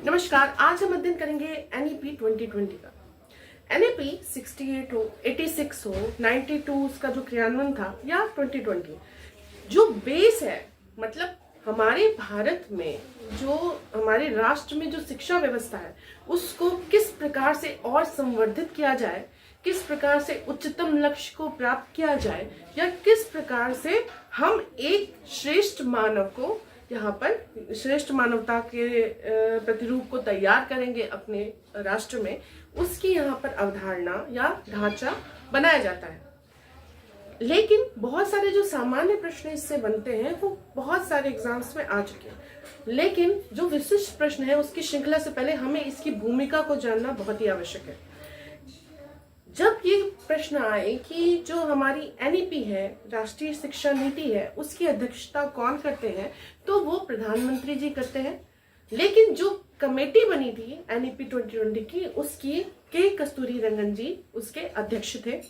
नमस्कार। आज हम अध्ययन करेंगे एनईपी 2020 का। एनईपी 68 हो, 86 हो, 92 उसका जो क्रियान्वयन था, या 2020 जो बेस है, मतलब हमारे भारत में जो हमारे राष्ट्र में जो शिक्षा व्यवस्था है उसको किस प्रकार से और संवर्धित किया जाए, किस प्रकार से उच्चतम लक्ष्य को प्राप्त किया जाए, या किस प्रकार से हम एक श्रेष्ठ मानव को यहाँ पर श्रेष्ठ मानवता के प्रतिरूप को तैयार करेंगे अपने राष्ट्र में, उसकी यहाँ पर अवधारणा या ढांचा बनाया जाता है। लेकिन बहुत सारे जो सामान्य प्रश्न इससे बनते हैं वो बहुत सारे एग्जाम्स में आ चुके हैं, लेकिन जो विशिष्ट प्रश्न है उसकी श्रृंखला से पहले हमें इसकी भूमिका को जानना बहुत ही आवश्यक है। जब ये प्रश्न आए कि जो हमारी एनईपी है, राष्ट्रीय शिक्षा नीति है, उसकी अध्यक्षता कौन करते हैं, तो वो प्रधानमंत्री जी करते हैं। लेकिन जो कमेटी बनी थी एनईपी 2020 की, उसकी के कस्तूरी रंगन जी उसके अध्यक्ष थे।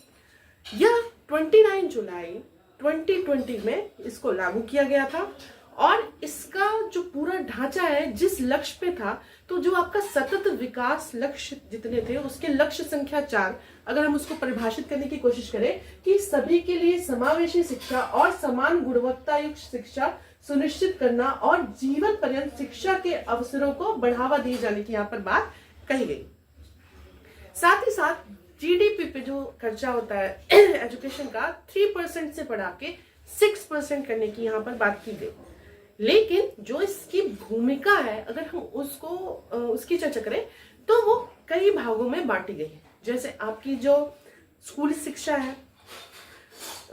यह 29 जुलाई 2020 में इसको लागू किया गया था और इसका जो पूरा ढांचा है जिस लक्ष्य पे था, तो जो आपका सतत विकास लक्ष्य जितने थे उसके लक्ष्य संख्या 4, अगर हम उसको परिभाषित करने की कोशिश करें कि सभी के लिए समावेशी शिक्षा और समान गुणवत्ता युक्त शिक्षा सुनिश्चित करना और जीवन पर्यंत शिक्षा के अवसरों को बढ़ावा दिए जाने की यहाँ पर बात कही गई। साथ ही साथ जीडीपी पे जो खर्चा होता है एजुकेशन का 3% से बढ़ा के 6% करने की यहाँ पर बात की गई। लेकिन जो इसकी भूमिका है, अगर हम उसकी चर्चा करें तो वो कई भागों में बांटी गई है। जैसे आपकी जो स्कूल शिक्षा है,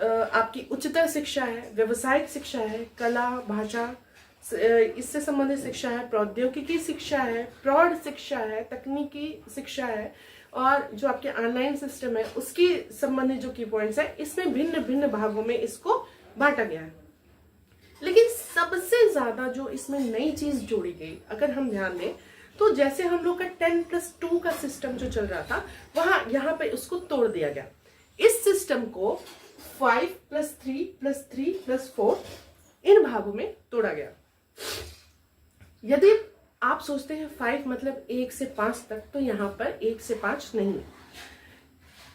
आपकी उच्चतर शिक्षा है, व्यवसायिक शिक्षा है, कला भाषा इससे संबंधित शिक्षा है, प्रौद्योगिकी शिक्षा है, प्रौढ़ शिक्षा है, तकनीकी शिक्षा है, और जो आपके ऑनलाइन सिस्टम है उसकी संबंधित जो की पॉइंट्स है, इसमें भिन्न भिन्न भागों में इसको बांटा गया है। लेकिन सबसे ज्यादा जो इसमें नई चीज जोड़ी गई, अगर हम ध्यान दें तो जैसे हम लोग का 10+2 का सिस्टम जो चल रहा था, वहां यहाँ पे उसको तोड़ दिया गया। इस सिस्टम को 5+3+3+4 इन भागों में तोड़ा गया। यदि आप सोचते हैं 5 मतलब 1 से 5 तक, तो यहाँ पर 1 से 5 नहीं।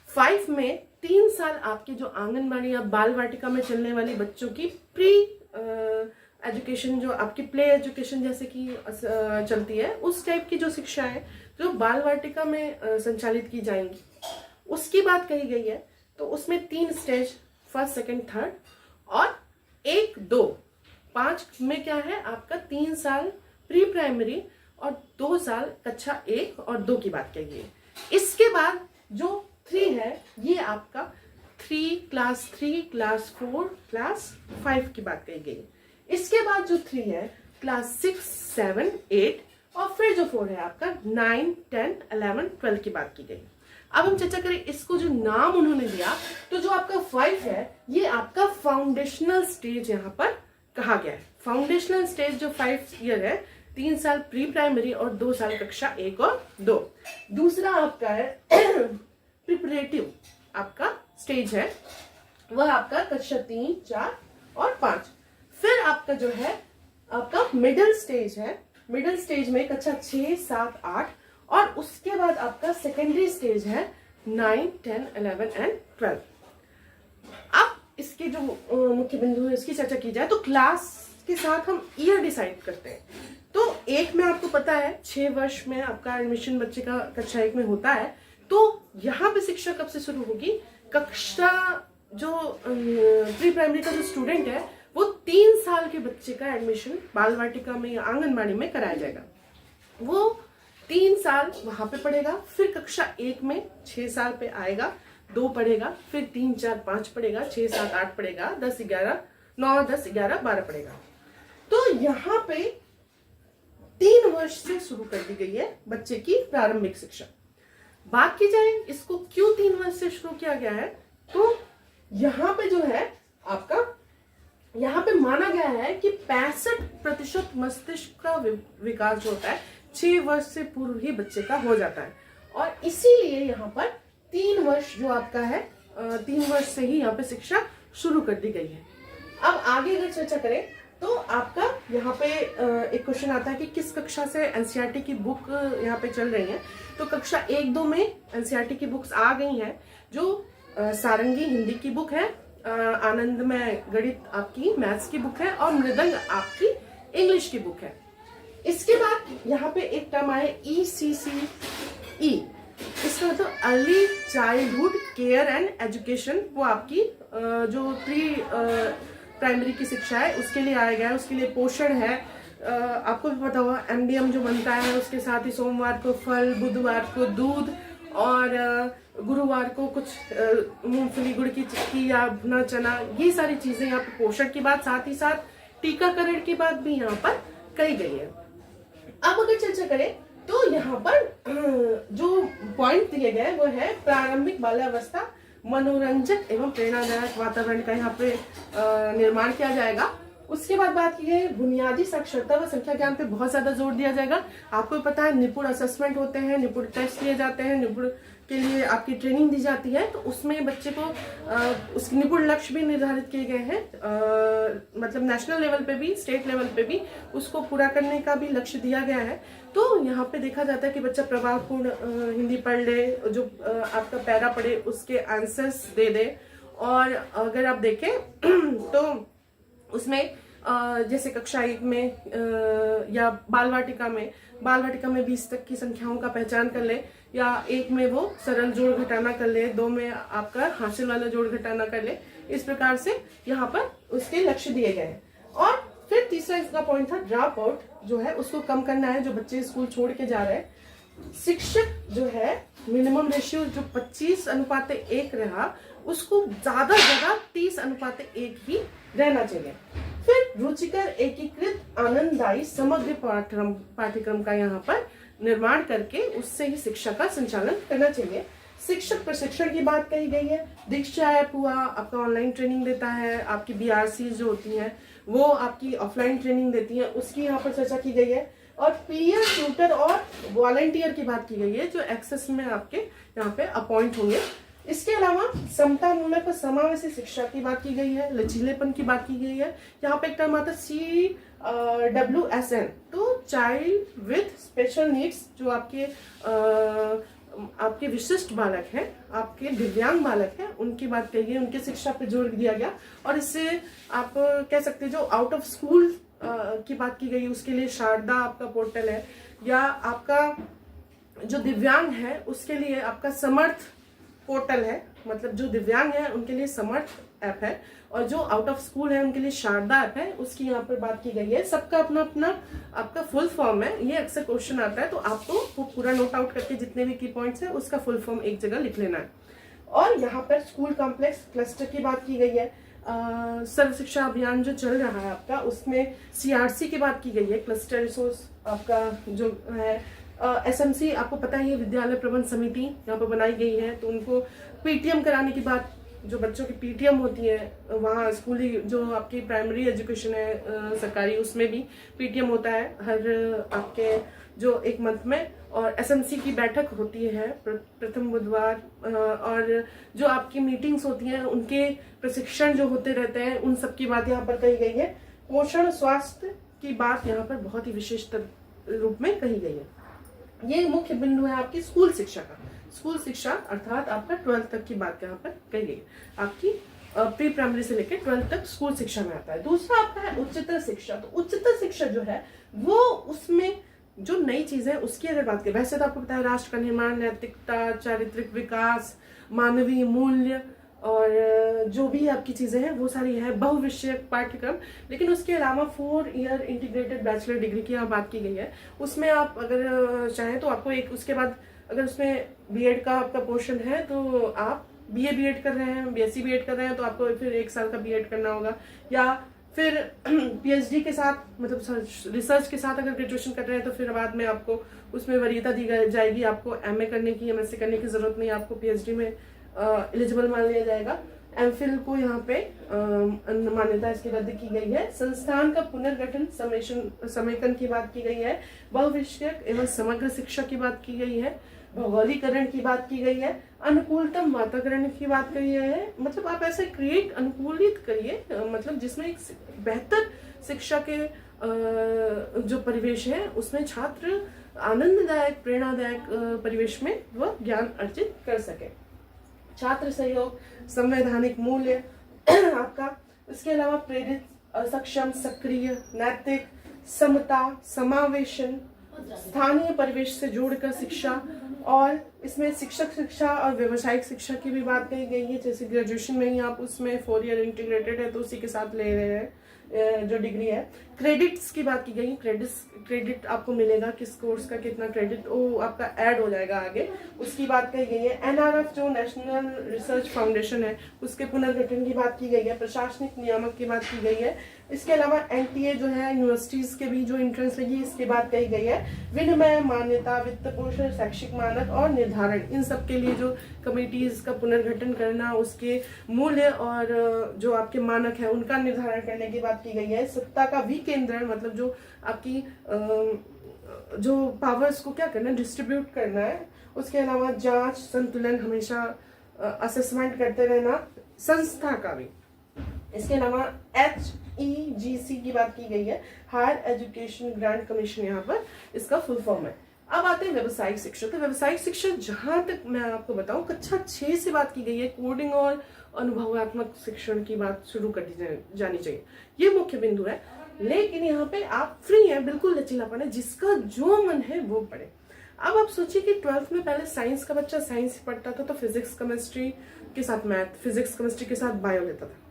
5 में 3 साल आपके जो आंगनबाड़ी या बाल वाटिका में चलने वाली बच्चों की प्री एजुकेशन, जो आपकी प्ले एजुकेशन जैसे कि चलती है, उस टाइप की जो शिक्षा है जो बाल वाटिका में संचालित की जाएंगी, उसकी बात कही गई है। तो उसमें 3 स्टेज, फर्स्ट, सेकंड, थर्ड, और 1, 2, 5 में क्या है आपका 3 साल प्री प्राइमरी और 2 साल कक्षा 1 और 2 की बात कही गई है। इसके बाद जो 3 है, ये आपका क्लास 3, क्लास 4, क्लास 5 की बात कही गई। इसके बाद जो 3 है क्लास 6, 7, 8, और फिर जो 4 है आपका 9, 10, 11, 12 की बात की गई। अब हम चर्चा करें इसको जो नाम उन्होंने दिया, तो जो आपका 5 है ये आपका फाउंडेशनल स्टेज यहाँ पर कहा गया है। फाउंडेशनल स्टेज जो 5 ईयर है, 3 साल प्री प्राइमरी और 2 साल कक्षा 1 और 2। दूसरा आपका है प्रिपरेटिव आपका स्टेज है, वह आपका कक्षा 3, 4 और 5। फिर आपका जो है आपका मिडिल स्टेज है। मिडिल स्टेज में कक्षा 6, 7, 8, और उसके बाद आपका सेकेंडरी स्टेज है 9, 10, 11 एंड 12। अब इसके जो मुख्य बिंदु है उसकी चर्चा की जाए तो क्लास के साथ हम ईयर डिसाइड करते हैं। तो 1 में आपको पता है 6 वर्ष में आपका एडमिशन बच्चे का कक्षा 1 में होता है। तो यहाँ पे शिक्षा कब से शुरू होगी? कक्षा जो प्री प्राइमरी का जो स्टूडेंट है वो 3 साल के बच्चे का एडमिशन बाल वाटिका में या आंगनबाड़ी में कराया जाएगा। वो 3 साल वहां पे पढ़ेगा, फिर कक्षा 1 में 6 साल पे आएगा, 2 पढ़ेगा, फिर 3, 4, 5 पढ़ेगा, 6, 7, 8 पढ़ेगा, 10, 11, 9, 10, 11, 12 पढ़ेगा। तो यहाँ पे 3 वर्ष से शुरू कर दी गई है बच्चे की प्रारंभिक शिक्षा। बात की जाए इसको क्यों 3 वर्ष से शुरू किया गया है, तो यहाँ पे जो है आपका यहाँ पे माना गया है कि 65% मस्तिष्क का विकास जो होता है 6 वर्ष से पूर्व ही बच्चे का हो जाता है, और इसीलिए यहाँ पर 3 वर्ष जो आपका है 3 वर्ष से ही यहाँ पे शिक्षा शुरू कर दी गई है। अब आगे अगर चर्चा करें तो आपका यहाँ पे एक क्वेश्चन आता है कि किस कक्षा से एनसीईआरटी की बुक यहाँ पे चल रही है। तो कक्षा 1-2 में एनसीईआरटी की बुक्स आ गई हैं, जो सारंगी हिंदी की बुक है, आनंदमय गणित आपकी मैथ्स की बुक है, और मृदंग आपकी इंग्लिश की बुक है। इसके बाद यहाँ पे एक टर्म आए ECCE, इसका मतलब early childhood care and education. वो आपकी जो प्री प्राइमरी की शिक्षा है उसके लिए आया गया है, उसके लिए पोषण है। आपको भी पता होगा MDM जो बनता है, उसके साथ ही सोमवार को फल, बुधवार को दूध, और गुरुवार को कुछ मूंगफली गुड़ की चिक्की या भुना चना, ये सारी चीजें यहाँ पे पोषण की बात, साथ ही साथ टीकाकरण की बात भी यहाँ पर कही गई है। अब अगर चर्चा करें तो यहाँ पर जो पॉइंट दिए गए वो है प्रारंभिक बाल्यावस्था, मनोरंजक एवं प्रेरणादायक वातावरण का यहाँ पे निर्माण किया जाएगा। उसके बाद बात की है बुनियादी साक्षरता व संख्या ज्ञान पे बहुत ज्यादा जोर दिया जाएगा। आपको पता है निपुण असेसमेंट होते हैं, निपुण टेस्ट लिए जाते हैं, निपुण के लिए आपकी ट्रेनिंग दी जाती है, तो उसमें बच्चे को उसके निपुण लक्ष्य भी निर्धारित किए गए हैं, मतलब नेशनल लेवल पे भी, स्टेट लेवल पे भी उसको पूरा करने का भी लक्ष्य दिया गया है। तो यहाँ पे देखा जाता है कि बच्चा प्रभावपूर्ण हिंदी पढ़ ले, जो आपका पैरा पढ़े उसके आंसर्स दे दे। और अगर आप देखें तो उसमें जैसे कक्षा 1 में या बाल वाटिका में 20 तक की संख्याओं का पहचान कर ले, या 1 में वो सरल जोड़ घटाना कर ले, 2 में आपका हासिल वाला जोड़ घटाना कर ले। इस प्रकार से यहाँ पर उसके लक्ष्य दिए गए हैं। और फिर तीसरा इसका पॉइंट था ड्रॉप आउट, जो है उसको कम करना है, जो बच्चे स्कूल छोड़ के जा रहे हैं। शिक्षक जो है मिनिमम रेशियो जो 25:1 रहा, उसको ज्यादा 30:1 ही रहना चाहिए। फिर रुचिकर, एकीकृत, आनंददायी समग्र पाठ्यक्रम का यहाँ पर निर्माण करके उससे ही शिक्षा का संचालन करना चाहिए। शिक्षक प्रशिक्षण की बात कही गई है। दीक्षा ऐप हुआ, आपका ऑनलाइन ट्रेनिंग देता है, आपकी BRC जो होती हैं वो आपकी ऑफलाइन ट्रेनिंग देती है, उसकी यहाँ पर चर्चा की गई है। और पीयर, ट्यूटर और वॉलंटियर की बात की गई है, जो एक्सेस में आपके यहाँ पे अपॉइंट होंगे। इसके अलावा समता मूलक और समावेशी शिक्षा की बात की गई है, लचीलेपन की बात की गई है। यहाँ पे एक टर्म आता है CWSN, तो चाइल्ड विथ स्पेशल नीड्स, जो आपके विशिष्ट बालक हैं, आपके दिव्यांग बालक हैं, उनकी बात कही गई, उनकी शिक्षा पे जोर दिया गया। और इससे आप कह सकते हैं जो आउट ऑफ स्कूल की बात की गई, उसके लिए शारदा आपका पोर्टल है, या आपका जो दिव्यांग है उसके लिए आपका समर्थ पोर्टल है, मतलब जो दिव्यांग है उनके लिए समर्थ ऐप है, और जो आउट ऑफ स्कूल है उनके लिए शारदा ऐप है, उसकी यहाँ पर बात की गई है। सबका अपना अपना आपका फुल फॉर्म है, ये अक्सर क्वेश्चन आता है, तो आपको वो पूरा नोट आउट करके जितने भी की पॉइंट्स है उसका फुल फॉर्म एक जगह लिख लेना है। और यहाँ पर स्कूल कॉम्प्लेक्स क्लस्टर की बात की गई है। सर्व शिक्षा अभियान जो चल रहा है आपका, उसमें CRC की बात की गई है, क्लस्टर रिसोर्स आपका जो है। SMC आपको पता है, विद्यालय प्रबंध समिति यहाँ पर बनाई गई है, तो उनको PTM कराने की बात, जो बच्चों की PTM होती है वहाँ स्कूली जो आपकी प्राइमरी एजुकेशन है सरकारी, उसमें भी PTM होता है हर आपके जो एक मंथ में। और SMC की बैठक होती है प्रथम बुधवार, और जो आपकी मीटिंग्स होती हैं उनके प्रशिक्षण जो होते रहते हैं, उन सब की बात यहाँ पर कही गई है। पोषण स्वास्थ्य की बात यहाँ पर बहुत ही विशेष रूप में कही गई है। ये मुख्य बिंदु है आपकी स्कूल शिक्षा का। स्कूल शिक्षा अर्थात आपका 12th तक की बात यहाँ पर कही गई है, आपकी प्री प्राइमरी से लेकर 12th तक स्कूल शिक्षा में आता है। दूसरा आपका है उच्चतर शिक्षा। तो उच्चतर शिक्षा जो है वो उसमें जो नई चीजें है उसकी अगर बात करें, वैसे तो आपको पता है राष्ट्र का निर्माण, नैतिकता, चारित्रिक विकास, मानवीय मूल्य, और जो भी आपकी चीजें हैं वो सारी है बहुविषयक पाठ्यक्रम। लेकिन उसके अलावा 4 ईयर इंटीग्रेटेड बैचलर डिग्री की यहाँ बात की गई है। उसमें आप अगर चाहें तो आपको एक, उसके बाद अगर उसमें BEd का आपका पोर्शन है तो आप BA BEd कर रहे हैं, BSc BEd कर रहे हैं, तो आपको फिर 1 साल का BEd करना होगा, या फिर PhD के साथ, मतलब रिसर्च के साथ अगर ग्रेजुएशन कर रहे हैं तो फिर बाद में आपको उसमें वरीयता दी जाएगी। आपको MA करने की, MSc करने की जरूरत नहीं, आपको PhD में एलिजिबल मान लिया जाएगा। MPhil को यहाँ पे मान्यता इसकी रद्द की गई है। संस्थान का पुनर्गठन, समेकन की बात की गई है। बहुविषयक एवं समग्र शिक्षा की बात की गई है। भौगोलिकरण की बात की गई है। अनुकूलतम वातावरण की बात कही है, मतलब आप ऐसे अनुकूलित करिए, मतलब जिसमें एक बेहतर शिक्षा के जो परिवेश है उसमें छात्र आनंददायक प्रेरणादायक परिवेश में वह ज्ञान अर्जित कर सके। छात्र सहयोग, संवैधानिक मूल्य आपका, इसके अलावा प्रेरित, सक्षम, सक्रिय, नैतिक, समता, समावेशन, स्थानीय परिवेश से जोड़कर शिक्षा, और इसमें शिक्षक शिक्षा और व्यावसायिक शिक्षा की भी बात कही गई है। जैसे ग्रेजुएशन में ही आप उसमें 4 ईयर इंटीग्रेटेड है तो उसी के साथ ले रहे हैं जो डिग्री है। क्रेडिट्स की बात की गई, क्रेडिट आपको मिलेगा, किस कोर्स का कितना क्रेडिट वो आपका ऐड हो जाएगा आगे, उसकी बात कही गई है। NRF जो नेशनल रिसर्च फाउंडेशन है उसके पुनर्गठन की बात की गई है। प्रशासनिक नियामक की बात की गई है। इसके अलावा NTA जो है यूनिवर्सिटीज के भी जो एंट्रेंस लगी इसकी बात कही गई है। विनिमय, मान्यता, वित्त पोषण, शैक्षिक मानक और निर्धारण, इन सब के लिए जो कमिटीज का पुनर्गठन करना, उसके मूल्य और जो आपके मानक है उनका निर्धारण करने की बात की गई है। सत्ता का विकेंद्रण, मतलब जो आपकी जो पावर्स को क्या करना है, डिस्ट्रीब्यूट करना है। उसके अलावा जांच, संतुलन, हमेशा असेसमेंट करते रहना, संस्था का भी। इसके अलावा HEGC की बात की गई है, हायर एजुकेशन ग्रांट कमीशन, यहाँ पर इसका फुल फॉर्म है। अब आते हैं व्यवसायिक शिक्षा। तो व्यवसायिक शिक्षा जहां तक मैं आपको बताऊं कक्षा 6 से बात की गई है। कोडिंग और अनुभवात्मक शिक्षण की बात शुरू कर दी जानी चाहिए, ये मुख्य बिंदु है। लेकिन यहाँ पे आप फ्री हैं, बिल्कुल लचीलापन है, जिसका जो मन है वो पढ़े। अब आप सोचिए कि 12th में पहले साइंस का बच्चा साइंस पढ़ता था तो फिजिक्स केमिस्ट्री के साथ मैथ, फिजिक्स केमिस्ट्री के साथ बायो लेता था।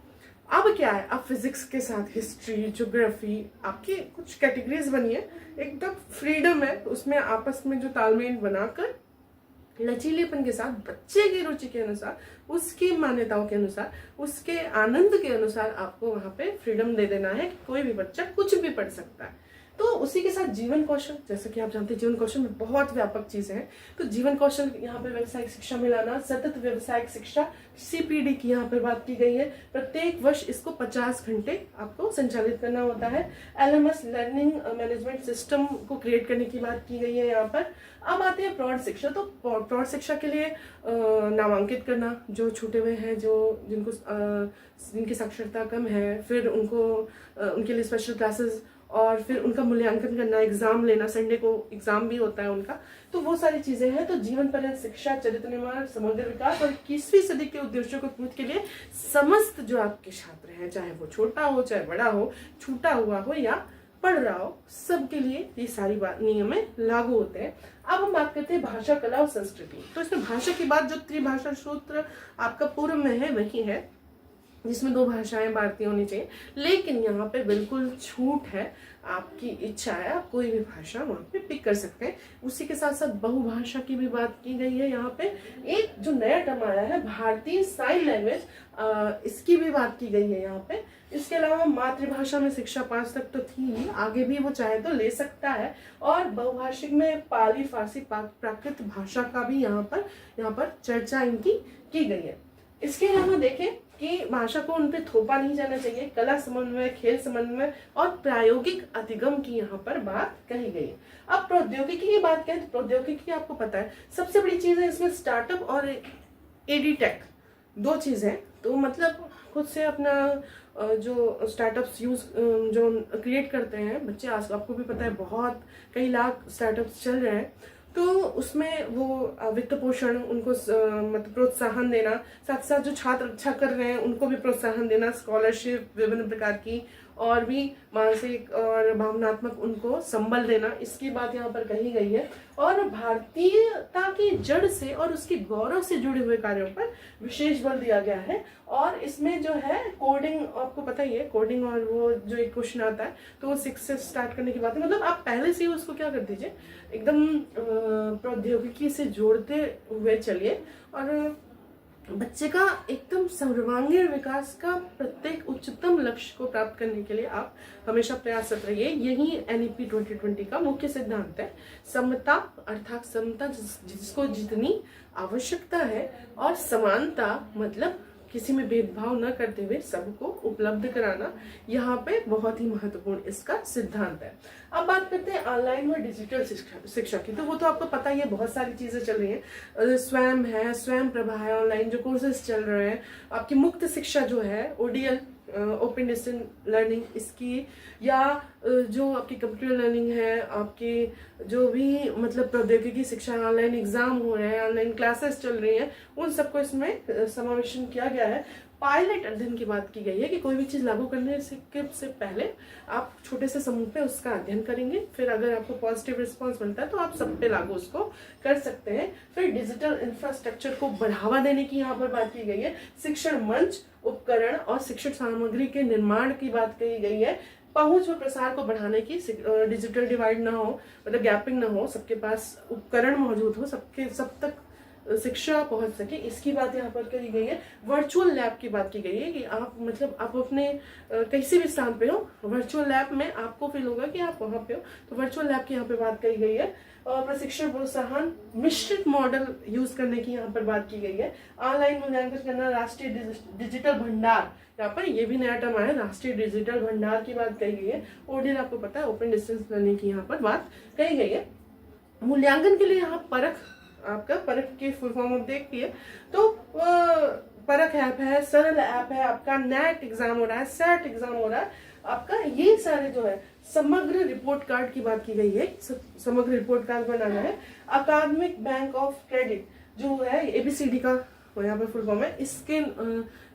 अब क्या है, अब फिजिक्स के साथ हिस्ट्री, ज्योग्राफी, आपकी कुछ कैटेगरीज बनी है, एकदम फ्रीडम है उसमें, आपस में जो तालमेल बनाकर लचीलेपन के साथ बच्चे की रुचि के अनुसार, उसकी मान्यताओं के अनुसार, उसके आनंद के अनुसार आपको वहां पे फ्रीडम दे देना है कि कोई भी बच्चा कुछ भी पढ़ सकता है। तो उसी के साथ जीवन कौशल, जैसा कि आप जानते हैं जीवन कौशल में बहुत व्यापक चीजें हैं। तो जीवन कौशल यहाँ पे व्यावसायिक शिक्षा में लाना, सतत व्यावसायिक शिक्षा CPD की यहाँ पर बात की गई है। प्रत्येक वर्ष इसको 50 घंटे आपको संचालित करना होता है। LMS लर्निंग मैनेजमेंट सिस्टम को क्रिएट करने की बात की गई है यहाँ पर। अब आते हैं प्रौढ़ शिक्षा। तो प्रौढ़ शिक्षा के लिए नामांकित करना, जो छूटे हुए हैं, जो जिनकी साक्षरता कम है, फिर उनके लिए स्पेशल क्लासेस, और फिर उनका मूल्यांकन करना, एग्जाम लेना, संडे को एग्जाम भी होता है उनका। तो वो सारी चीजें हैं। तो जीवन पर्यंत शिक्षा, चरित्र निर्माण, समग्र विकास और 21वीं सदी के उद्देश्यों को पूर्ति के लिए समस्त जो आपके छात्र हैं, चाहे वो छोटा हो चाहे बड़ा हो, छूटा हुआ हो या पढ़ रहा हो, सबके लिए ये सारी नियम लागू होते हैं। अब हम बात करते हैं भाषा, कला और संस्कृति। तो इसमें भाषा की बात जो त्रिभाषा सूत्र आपका पूर्व में है वही है, जिसमें 2 भाषाएं भारतीय होनी चाहिए। लेकिन यहाँ पे बिल्कुल छूट है, आपकी इच्छा है, आप कोई भी भाषा वहाँ पे पिक कर सकते हैं। उसी के साथ साथ बहुभाषा की भी बात की गई है। यहाँ पे एक जो नया टर्म आया है भारतीय साइन लैंग्वेज, इसकी भी बात की गई है यहाँ पे। इसके अलावा मातृभाषा में शिक्षा 5 तक तो थी, आगे भी वो चाहे तो ले सकता है। और बहुभाषिक में पाली, फारसी, प्राकृत भाषा का भी यहाँ पर चर्चा इनकी की गई है। इसके अलावा देखें कि भाषा को उन पे थोपा नहीं जाना चाहिए। कला समन्वय, खेल समन्वय और प्रायोगिक अधिगम की यहाँ पर बात कही गई है। अब प्रौद्योगिकी की बात करें तो प्रौद्योगिकी आपको पता है सबसे बड़ी चीज है इसमें स्टार्टअप और एडीटेक, 2 चीजें। तो मतलब खुद से अपना जो स्टार्टअप्स जो क्रिएट करते हैं बच्चे, आपको भी पता है बहुत कई लाख स्टार्टअप्स चल रहे हैं। तो उसमें वो वित्त पोषण, उनको मतलब प्रोत्साहन देना, साथ साथ जो छात्र अच्छा कर रहे हैं उनको भी प्रोत्साहन देना, स्कॉलरशिप विभिन्न प्रकार की, और भी मानसिक और भावनात्मक उनको संबल देना, इसकी बात यहाँ पर कही गई है। और भारतीयता की जड़ से और उसके गौरव से जुड़े हुए कार्यों पर विशेष बल दिया गया है। और इसमें जो है कोडिंग, आपको पता ही है कोडिंग, और वो जो एक क्वेश्चन आता है तो वो 6 से स्टार्ट करने की बात है। मतलब आप पहले से ही उसको क्या कर दीजिए, एकदम प्रौद्योगिकी से जोड़ते हुए चलिए, और बच्चे का एकदम सर्वांगीण विकास का प्रत्येक उच्चतम लक्ष्य को प्राप्त करने के लिए आप हमेशा प्रयासरत रहिए। यही NEP 2020 का मुख्य सिद्धांत है। समता, अर्थात समता जिसको जितनी आवश्यकता है, और समानता मतलब किसी में भेदभाव न करते हुए सबको उपलब्ध कराना, यहाँ पे बहुत ही महत्वपूर्ण इसका सिद्धांत है। अब बात करते हैं ऑनलाइन और डिजिटल शिक्षा की। तो वो तो आपको पता ही है, बहुत सारी चीजें चल रही हैं। स्वयं है, स्वयं प्रभा है, ऑनलाइन जो कोर्सेज चल रहे हैं। आपकी मुक्त शिक्षा जो है ODL, ओपन डिस्टेंस लर्निंग इसकी, या जो आपकी कंप्यूटर लर्निंग है, आपकी जो भी मतलब प्रौद्योगिकी शिक्षा, ऑनलाइन एग्जाम हो रहे हैं, ऑनलाइन क्लासेस चल रही हैं, उन सबको इसमें समावेशन किया गया है। पायलट अध्ययन की बात की गई है कि कोई भी चीज़ लागू करने से पहले आप छोटे से समूह पे उसका अध्ययन करेंगे, फिर अगर आपको पॉजिटिव रिस्पांस मिलता है तो आप सब पे लागू उसको कर सकते हैं। फिर डिजिटल इंफ्रास्ट्रक्चर को बढ़ावा देने की यहाँ पर बात की गई है। शिक्षण मंच, उपकरण और शिक्षण सामग्री के निर्माण की बात कही गई है। पहुंच और प्रसार को बढ़ाने की, डिजिटल डिवाइड ना हो, मतलब गैपिंग ना हो, सबके पास उपकरण मौजूद हो, सब तक शिक्षा पहुंच सके, इसकी बात यहाँ पर कही गई है। वर्चुअल लैब की बात की गई है कि आप मतलब आप अपने किसी भी स्थान पे हो, वर्चुअल लैब में आपको फील होगा कि आप वहाँ पे हो, तो वर्चुअल लैब की यहाँ पे बात कही गई है। और प्रशिक्षण प्रोत्साहन, मिश्रित मॉडल यूज करने की यहाँ पर बात की गई है। ऑनलाइन मूल्यांकन करना, राष्ट्रीय डिजिटल भंडार, यहाँ पर ये भी नया टर्म आया, राष्ट्रीय डिजिटल भंडार की बात कही गई है। ओडीएल आपको पता है, ओपन डिस्टेंस लर्निंग की यहाँ पर बात कही गई है। मूल्यांकन के लिए यहाँ परख, आपका परख की फुल फॉर्म आप देखिए तो परख ऐप है, सरल ऐप है, आपका नेट एग्जाम हो रहा है, सेट एग्जाम हो रहा है आपका, ये सारे जो है। समग्र रिपोर्ट कार्ड की बात की गई है, समग्र रिपोर्ट कार्ड बनाना है। अकादमिक बैंक ऑफ क्रेडिट जो है एबीसीडी का यहाँ पर फुल फॉर्म है,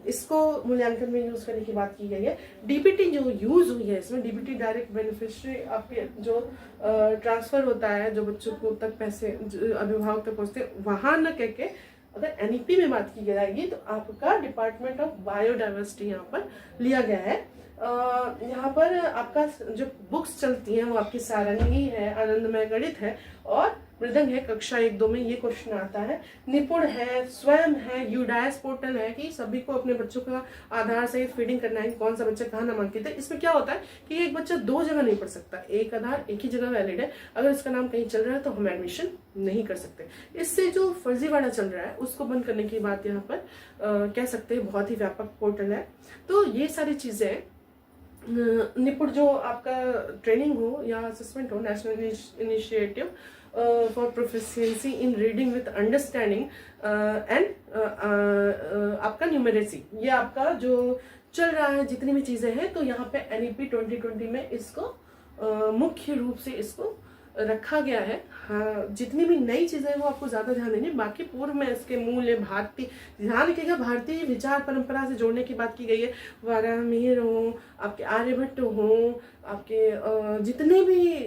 इसको मूल्यांकन में यूज करने की बात की गई है। डीबीटी जो यूज हुई है इसमें, डीबीटी डायरेक्ट बेनिफिशियरी, आपके जो ट्रांसफर होता है, जो बच्चों को तक पैसे अभिभावक तक पहुंचते हैं, वहां न कह के अगर एनईपी में बात की जाएगी तो आपका डिपार्टमेंट ऑफ बायोडाइवर्सिटी यहाँ पर लिया गया है। यहाँ पर आपका जो बुक्स चलती हैं वो आपकी सारंगी है, आनंदमय गणित है और मृदंग है। कक्षा 1-2 में ये क्वेश्चन आता है। निपुण है, स्वयं है, यूडाइस पोर्टल है कि सभी को अपने बच्चों का आधार सहित फीडिंग करना है, कौन सा बच्चा कहाँ नामांकित है। इसमें क्या होता है कि एक बच्चा 2 जगह नहीं पढ़ सकता, एक आधार एक ही जगह वैलिड है, अगर उसका नाम कहीं चल रहा है तो हम एडमिशन नहीं कर सकते। इससे जो फर्जीवाड़ा चल रहा है उसको बंद करने की बात यहाँ पर कह सकते हैं, बहुत ही व्यापक पोर्टल है। तो ये सारी चीजें निपुण जो आपका ट्रेनिंग हो या असेसमेंट हो, national initiative for proficiency in reading with understanding and आपका न्यूमेरेसी, ये आपका जो चल रहा है जितनी भी चीजें हैं, तो यहाँ पे एनईपी 2020 में इसको मुख्य रूप से इसको रखा गया है। हाँ, जितनी भी नई चीजें हैं वो आपको ज्यादा ध्यान देनी, बाकी पूर्व में इसके मूल्य, भारतीय, ध्यान रखिएगा, भारतीय विचार परंपरा से जोड़ने की बात की गई है। वारामिहिर हो, आपके आर्यभट्ट हो, आपके जितने भी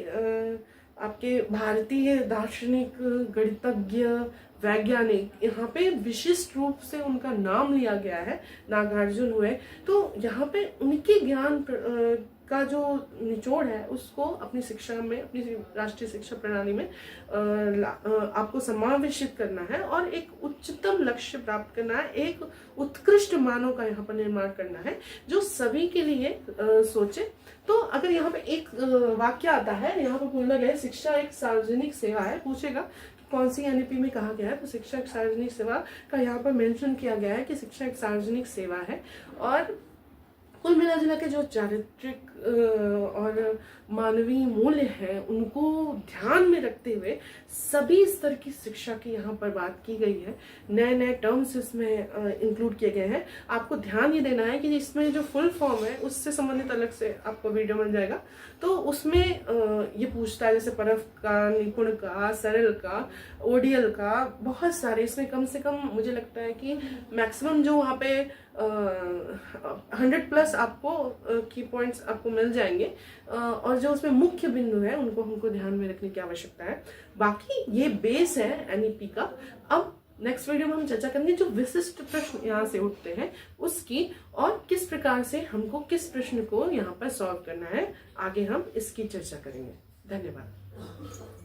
आपके भारतीय दार्शनिक, गणितज्ञ, वैज्ञानिक, यहाँ पे विशिष्ट रूप से उनका नाम लिया गया है। नागार्जुन हुए, तो यहाँ पे उनके ज्ञान का जो निचोड़ है उसको अपनी शिक्षा में, अपनी राष्ट्रीय शिक्षा प्रणाली में आपको समावेशित करना है और एक उच्चतम लक्ष्य प्राप्त करना है, एक उत्कृष्ट मानव का यहाँ पर निर्माण करना है जो सभी के लिए सोचे। तो अगर यहाँ पे एक वाक्य आता है, यहाँ पर बोला गया है शिक्षा एक सार्वजनिक सेवा है, पूछेगा कौन सी एनईपी में कहा गया है, तो शिक्षा एक सार्वजनिक सेवा का यहाँ पर मेंशन किया गया है कि शिक्षा एक सार्वजनिक सेवा है। और कुल मिला जुला के जो चारित्रिक और मानवीय मूल्य हैं उनको ध्यान में रखते हुए सभी स्तर की शिक्षा की यहाँ पर बात की गई है। नए नए टर्म्स इसमें इंक्लूड किए गए हैं। आपको ध्यान ये देना है कि इसमें जो फुल फॉर्म है उससे संबंधित अलग से आपको वीडियो मिल जाएगा, तो उसमें ये पूछता है जैसे परख का, निपुण का, सरल का, ओडीएल का, बहुत सारे, इसमें कम से कम मुझे लगता है कि मैक्सिमम जो वहाँ पे 100+ आपको की पॉइंट्स आपको मिल जाएंगे और जो उसमें मुख्य बिंदु है उनको हमको ध्यान में रखने की आवश्यकता है। बाकी ये बेस है एनईपी का। अब नेक्स्ट वीडियो में हम चर्चा करेंगे जो विशिष्ट प्रश्न यहाँ से उठते हैं उसकी, और किस प्रकार से हमको किस प्रश्न को यहाँ पर सॉल्व करना है, आगे हम इसकी चर्चा करेंगे। धन्यवाद।